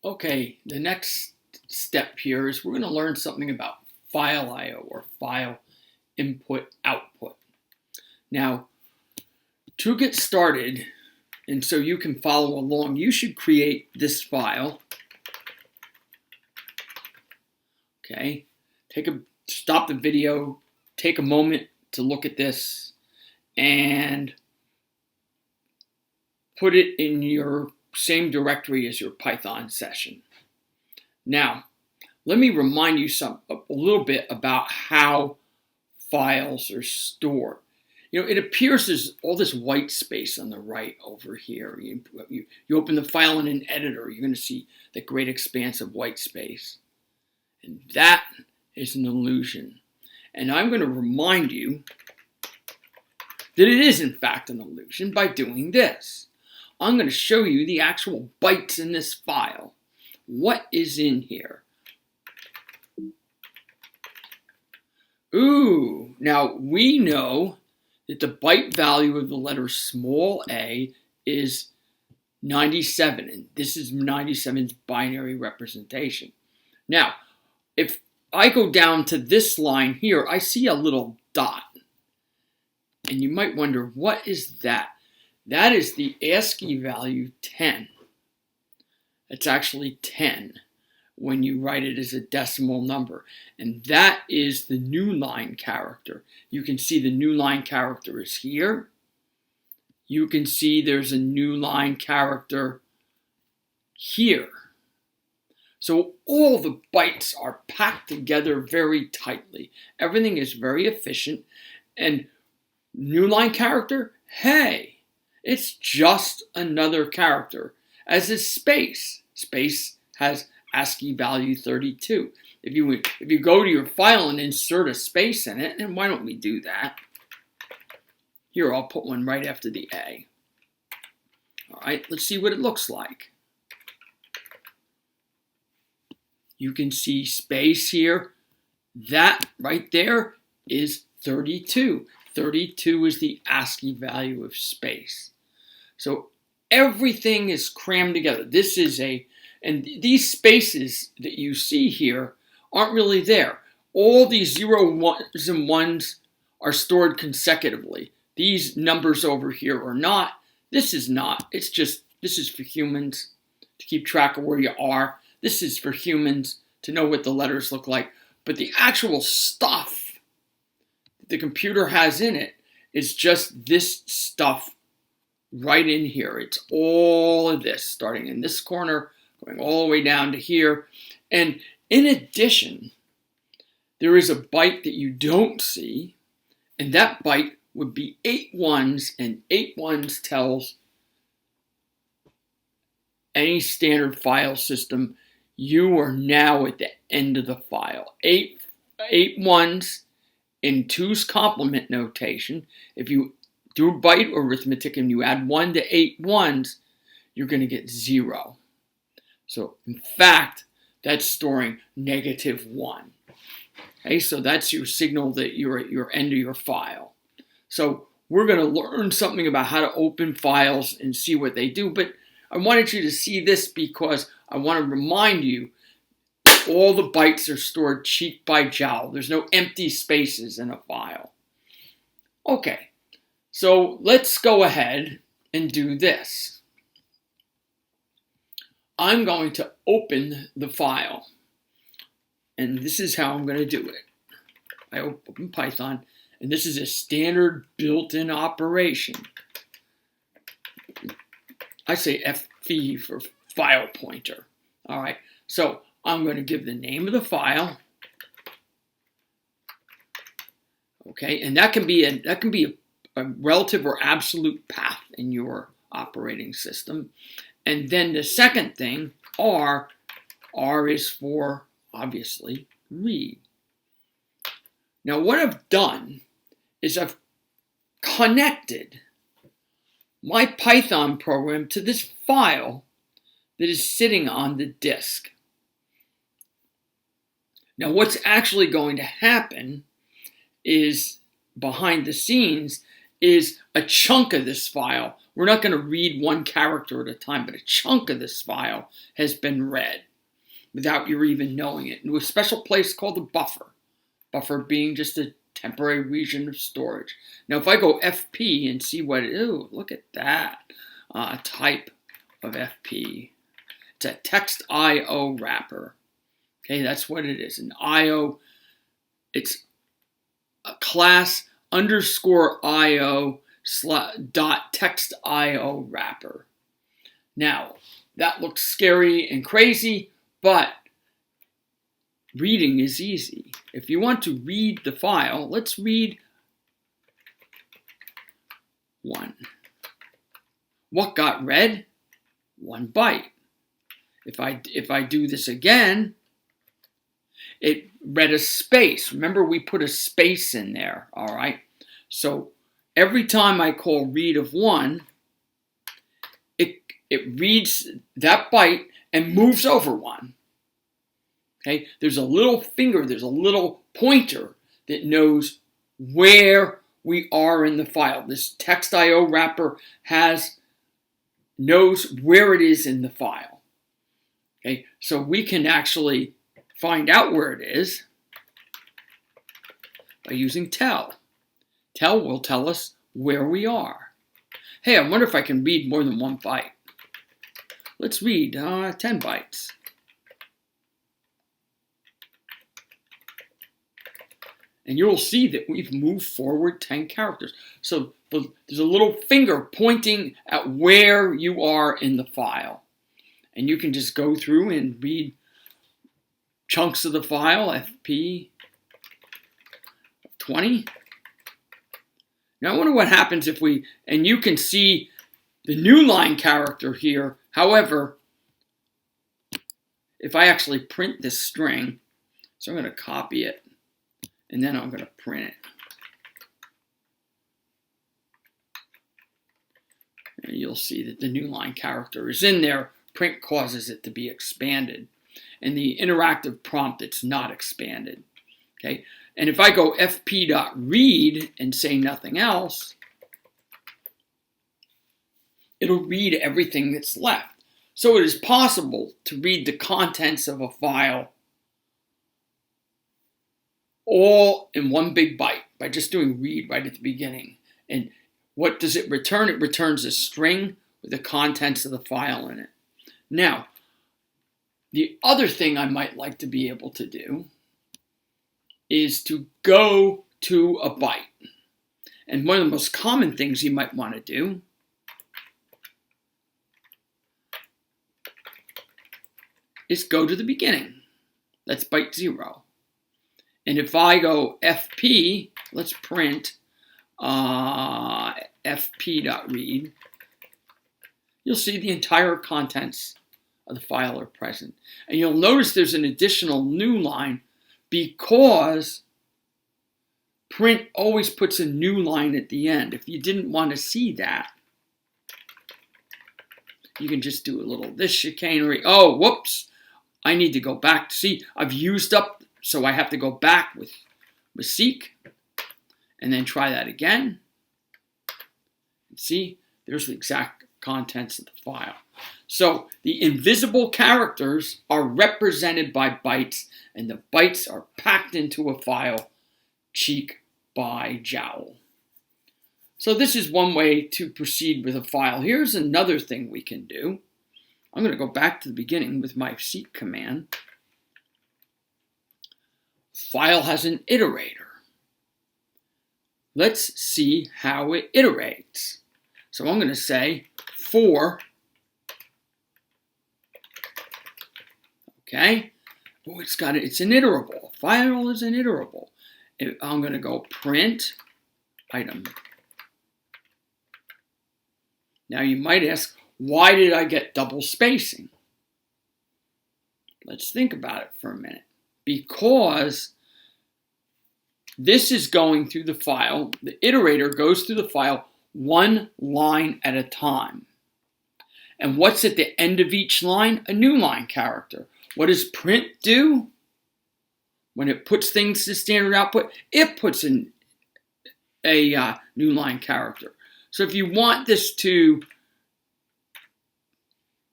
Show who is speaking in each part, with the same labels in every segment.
Speaker 1: Okay, the next step here is we're going to learn something about file I/O or file input output. Now, to get started, and so you can follow along, you should create this file. Okay, stop the video, take a moment to look at this, and put it in your same directory as your Python session. Now, let me remind you a little bit about how files are stored. It appears there's all this white space on the right over here. You open the file in an editor, you're going to see the great expanse of white space. And that is an illusion. And I'm going to remind you that it is in fact an illusion by doing this. I'm going to show you the actual bytes in this file. What is in here? Ooh, now we know that the byte value of the letter small a is 97, and this is 97's binary representation. Now, if I go down to this line here, I see a little dot. And you might wonder, what is that? That is the ASCII value 10. It's actually 10 when you write it as a decimal number. And that is the new line character. You can see the new line character is here. You can see there's a new line character here. So all the bytes are packed together very tightly. Everything is very efficient. And new line character, hey, it's just another character, as is space. Space has ASCII value 32. If you go to your file and insert a space in it, and why don't we do that? Here, I'll put one right after the A. All right, let's see what it looks like. You can see space here. That right there is 32. 32 is the ASCII value of space. So everything is crammed together. And these spaces that you see here aren't really there. All these 0, 1s, and 1s are stored consecutively. These numbers over here are not. This is not. This is for humans to keep track of where you are. This is for humans to know what the letters look like. But the actual stuff the computer has in it is just this stuff right in here. It's all of this, starting in this corner, going all the way down to here. And in addition, there is a byte that you don't see, and that byte would be 8 1s, and 8 1s tells any standard file system you are now at the end of the file. 8 1s in 2's complement notation. If you do byte arithmetic and you add 1 to 8 1s, you're going to get 0. So in fact, that's storing -1. Okay, so that's your signal that you're at your end of your file. So we're going to learn something about how to open files and see what they do. But I wanted you to see this because I want to remind you all the bytes are stored cheek by jowl. There's no empty spaces in a file. Okay, so let's go ahead and do this. I'm going to open the file. And this is how I'm going to do it. I open Python, and this is a standard built-in operation. I say FV for file pointer. All right, so I'm going to give the name of the file. Okay, and that can be a relative or absolute path in your operating system. And then the second thing, R is for, obviously, read. Now what I've done is I've connected my Python program to this file that is sitting on the disk. Now what's actually going to happen is, behind the scenes, is a chunk of this file we're not going to read one character at a time, but a chunk of this file has been read without you even knowing it, into a special place called the buffer. Buffer being just a temporary region of storage. Now, if I go FP and see what, ooh, look at that type of FP. It's a text IO wrapper. Okay, that's what it is. An IO, it's a class underscore IO dot text IO wrapper. Now, that looks scary and crazy, but reading is easy. If you want to read the file, let's read 1. What got read? 1 byte. If I do this again, it read a space. Remember, we put a space in there, all right? So every time I call read of 1, it reads that byte and moves over 1. Okay, there's a little finger, there's a little pointer that knows where we are in the file. This text IO wrapper knows where it is in the file. Okay, so we can actually find out where it is by using tell. Tell will tell us where we are. Hey, I wonder if I can read more than 1 byte. Let's read 10 bytes. And you'll see that we've moved forward 10 characters. So there's a little finger pointing at where you are in the file. And you can just go through and read chunks of the file, FP 20. Now I wonder what happens if and you can see the new line character here. However, if I actually print this string, so I'm going to copy it, and then I'm going to print it. And you'll see that the new line character is in there. Print causes it to be expanded. And the interactive prompt, it's not expanded. Okay? And if I go fp.read and say nothing else, it'll read everything that's left. So it is possible to read the contents of a file all in 1 big byte by just doing read right at the beginning. And what does it return? It returns a string with the contents of the file in it. Now, the other thing I might like to be able to do is to go to a byte. And one of the most common things you might want to do is go to the beginning. That's byte 0. And if I go FP, let's print fp.read, you'll see the entire contents of the file are present. And you'll notice there's an additional new line because print always puts a new line at the end. If you didn't want to see that, you can just do a little this chicanery. Oh, whoops. I need to go back. See, I've used up, so I have to go back with seek and then try that again. And see, there's the exact contents of the file. So the invisible characters are represented by bytes, and the bytes are packed into a file, Cheek by Jowl. So this is one way to proceed with a file. Here's another thing we can do. I'm going to go back to the beginning with my seek command. File has an iterator. Let's see how it iterates. So I'm going to say for, okay, oh, it's an iterable. File is an iterable. I'm going to go print item. Now you might ask, why did I get double spacing? Let's think about it for a minute. Because this is going through the file, the iterator goes through the file 1 line at a time. And what's at the end of each line? A new line character. What does print do? When it puts things to standard output, it puts in a new line character. So if you want this to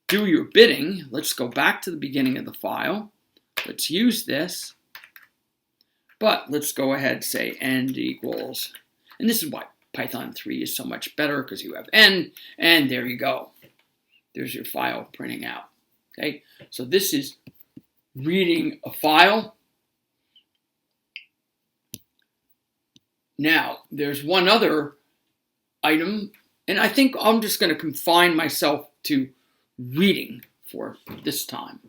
Speaker 1: do your bidding, let's go back to the beginning of the file. Let's use this. But let's go ahead and say end equals, and this is why Python 3 is so much better, because you have end, and there you go. There's your file printing out. Okay, so this is reading a file. Now, there's one other item, and I think I'm just going to confine myself to reading for this time.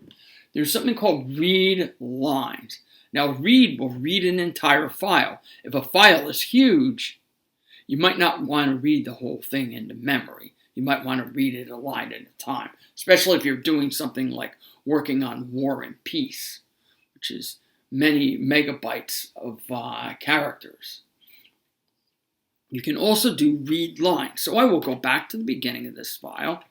Speaker 1: There's something called read lines. Now, read will read an entire file. If a file is huge, you might not want to read the whole thing into memory. You might want to read it a line at a time, especially if you're doing something like working on War and Peace, which is many megabytes of characters. You can also do read lines. So I will go back to the beginning of this file.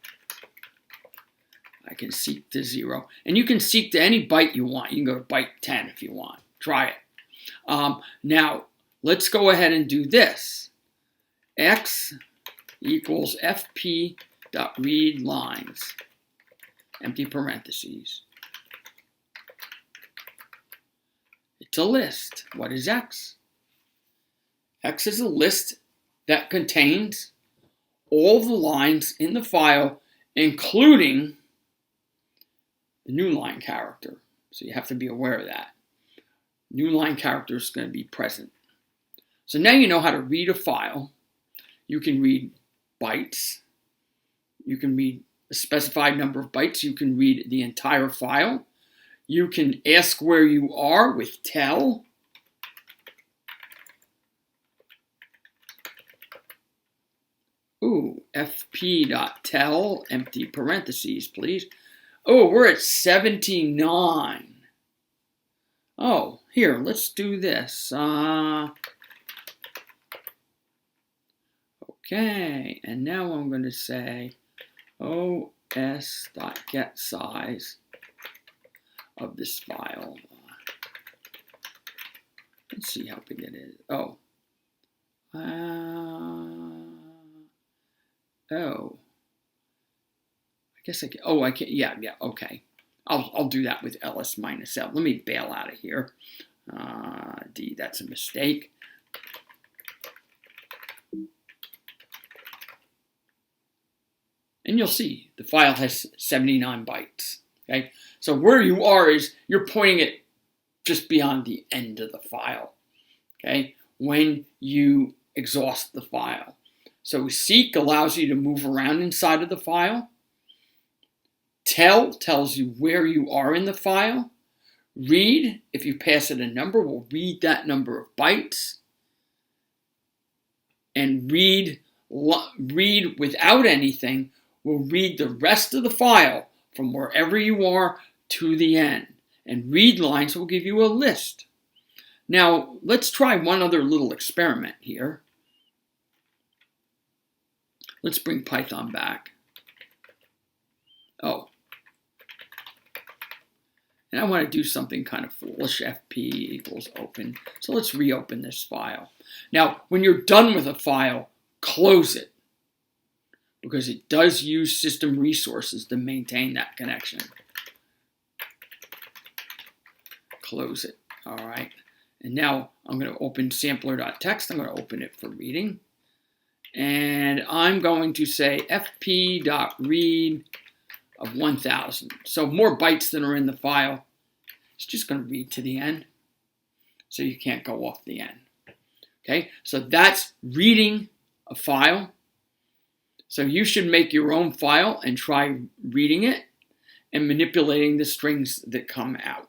Speaker 1: I can seek to 0. And you can seek to any byte you want. You can go to byte 10 if you want. Try it. Now, let's go ahead and do this. X equals fp.readLines, empty parentheses. It's a list. What is X? X is a list that contains all the lines in the file, including the new line character. So you have to be aware of that. New line character is going to be present. So now you know how to read a file. You can read bytes. You can read a specified number of bytes. You can read the entire file. You can ask where you are with tell. Ooh, fp.tell, empty parentheses, please. Oh, we're at 79. Oh, here, let's do this. Okay, and now I'm going to say os.getSize of this file. Let's see how big it is. Oh. Oh. I guess I can. Oh, I can. Yeah. Okay. I'll do that with ls minus l. Let me bail out of here. D. That's a mistake. And you'll see the file has 79 bytes. Okay. So where you are is you're pointing it just beyond the end of the file. Okay. When you exhaust the file. So seek allows you to move around inside of the file. Tell tells you where you are in the file. Read, if you pass it a number, will read that number of bytes. And read without anything will read the rest of the file from wherever you are to the end. And read lines will give you a list. Now, let's try one other little experiment here. Let's bring Python back. Oh. And I want to do something kind of foolish. fp equals open. So let's reopen this file. Now, when you're done with a file, close it, because it does use system resources to maintain that connection. Close it. All right. And now I'm going to open sampler.txt. I'm going to open it for reading. And I'm going to say fp.read of 1000. So more bytes than are in the file. It's just going to read to the end. So you can't go off the end. Okay, so that's reading a file. So you should make your own file and try reading it and manipulating the strings that come out.